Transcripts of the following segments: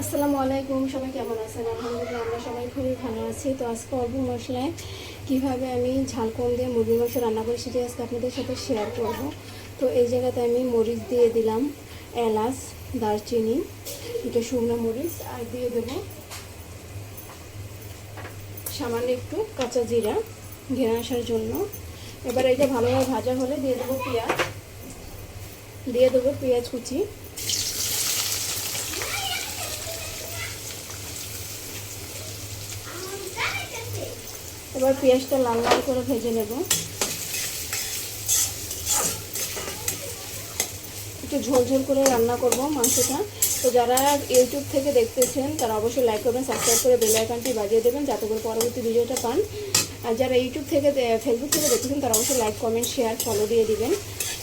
আসসালামু আলাইকুম, সবাই কেমন আছেন? আলহামদুলিল্লাহ আমরা সবাই খুবই ভালো আছি। তো আজকে অল্প মশলায় কীভাবে আমি ঝাল কম দিয়ে মুরগির মাংস রান্না করি সেটি আজকে আপনাদের সাথে শেয়ার করব। তো এই জায়গাতে আমি মরিচ দিয়ে দিলাম, এলাচ, দারচিনি, এটা শুকনো মরিচ, আর দিয়ে দেবো সামান্য একটু কাঁচা জিরা ঘেরা আসার জন্য। এবার এটা ভালোভাবে ভাজা হলে দিয়ে দেবো পেঁয়াজ কুচি। এবার পেঁয়াজটা লাল লাল করে ভেজে নেব, একটু ঝোল করে রান্না করব মাংসটা। তো যারা ইউটিউব থেকে দেখতেছেন তারা অবশ্যই লাইক করবেন, সাবস্ক্রাইব করে বেল আইকনটি বাজিয়ে দেবেন যাতে করে পরবর্তী ভিডিওটা পান। আর যারা ইউটিউব থেকে ফেসবুক থেকে দেখতেছেন তারা অবশ্যই লাইক, কমেন্ট, শেয়ার, ফলো দিয়ে দিবেন।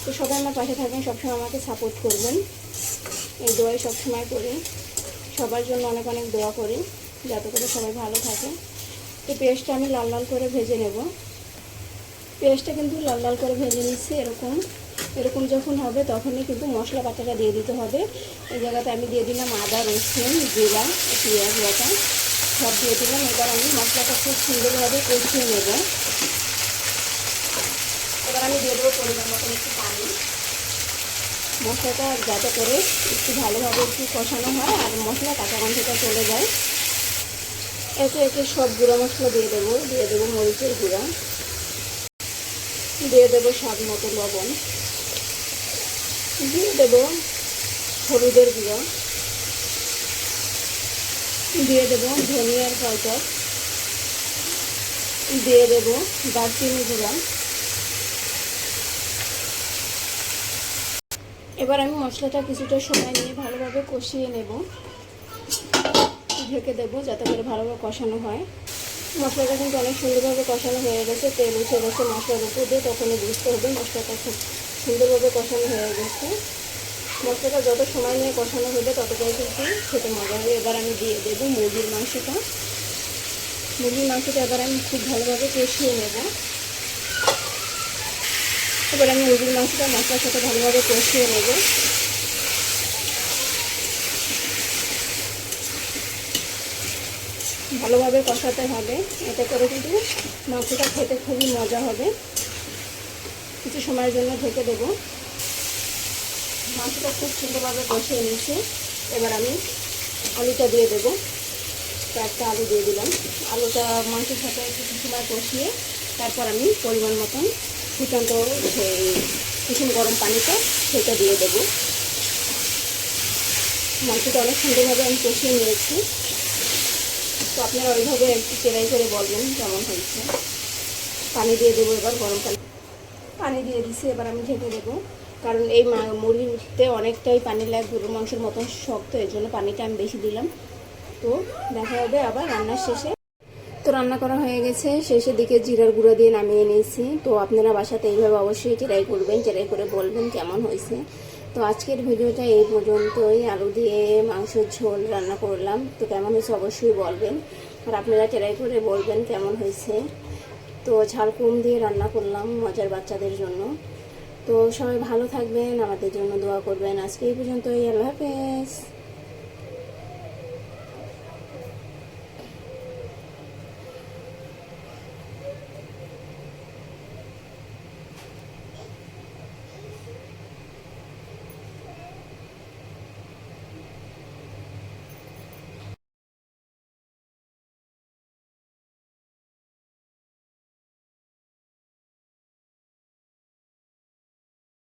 তো সবাই আমার পাশে থাকবেন, সবসময় আমাকে সাপোর্ট করবেন। এই দোয়াই সবসময় করি, সবার জন্য অনেক অনেক দোয়া করি যাতে করে সবাই ভালো থাকে। তো পেঁয়াজটা আমি লাল লাল করে ভেজে নেব। পেঁয়াজটা কিন্তু লাল লাল করে ভেজে নিচ্ছি। এরকম যখন হবে তখনই কিন্তু মশলা বাটাটা দিয়ে দিতে হবে। এই জায়গাতে আমি দিয়ে দিলাম আদা, রসুন, জিরা, পেঁয়াজ বাটা সব দিয়ে দিলাম। এবার আমি মশলাটা খুব সুন্দরভাবে কষিয়ে নেব। এবার আমি দিয়ে দেবো পরিমাণ মতন একটু পানি। মশলাটা যাতে করে একটু ভালোভাবে একটু কষানো হয় আর মশলা কাঁচা গন্ধটা চলে যায়। একে একে সব গুঁড়ো মশলা দিয়ে দেবো মরিচের গুঁড়া, দিয়ে দেবো স্বাদ মতো লবণ, দিয়ে দেবো হলুদের গুঁড়ো, দিয়ে দেবো ধনিয়ার পাউডার, দিয়ে দেবো দারচিনি গুঁড়া। এবার আমি মশলাটা কিছুটা সময় নিয়ে ভালোভাবে কষিয়ে নেব, ঢেকে দেবো যাতে করে ভালোভাবে কষানো হয়। মশলাটা কিন্তু অনেক সুন্দরভাবে কষানো হয়ে গেছে, তেল উঠে গেছে মশলার উপর দিয়ে, তখনই বুঝতে হবে মশলাটা খুব সুন্দরভাবে কষানো হয়ে গেছে। মশলাটা যত সময় নিয়ে কষানো হবে ততটাই কিন্তু খেতে মজা হবে। এবার আমি দিয়ে দেবো মুরগির মাংসটা। এবার আমি খুব ভালোভাবে কষিয়ে নেব। এবার আমি মুরগির মাংসটা মশলার সাথে ভালোভাবে কষিয়ে নেব। ভালোভাবে কষাতে হবে, এতে করে কিন্তু মাংসটা খেতে খুবই মজা হবে। কিছু সময়ের জন্য ঢেকে দেবো। মাংসটা খুব সুন্দরভাবে কষিয়ে নিয়েছি। এবার আমি আলুটা দিয়ে দেবো। একটা আলু দিয়ে দিলাম। আলুটা মাংসের সাথে কিছু সময় কষিয়ে তারপর আমি পরিমাণ মতন ফুটান্ত কুসুম গরম পানিটা সেটা দিয়ে দেবো। মাংসটা অনেক সুন্দরভাবে আমি কষিয়ে নিয়েছি। তো আপনারা ওইভাবে একটু চেরাই করে বলবেন কেমন হয়েছে। পানি দিয়ে দেবো, এবার গরম পানি দিয়ে দিছি। এবার আমি ঢেকে দেবো, কারণ এই মুরগিতে অনেকটাই পানি লাগে, গরুর মাংসের মতন শক্ত, এর জন্য পানিটা আমি বেশি দিলাম। তো দেখা হবে আবার রান্নার শেষে। তো রান্না করা হয়ে গেছে, শেষের দিকে জিরার গুঁড়ো দিয়ে নামিয়ে নিয়েছি। তো আপনারা বাসাতে এইভাবে অবশ্যই ট্রাই করবেন, ট্রাই করে বলবেন কেমন হয়েছে। তো আজকের ভিডিওটা এই পর্যন্তই। আলু দিয়ে মাংসের ঝোল রান্না করলাম। তো কেমন হয়েছে অবশ্যই বলবেন, আর আপনারা ট্রাই করে বলবেন কেমন হয়েছে। তো ঝাল কম দিয়ে রান্না করলাম মজার বাচ্চাদের জন্য। তো সবাই ভালো থাকবেন, আমাদের জন্য দোয়া করবেন। আজকে এই পর্যন্তই। আল্লাহ হাফেজ।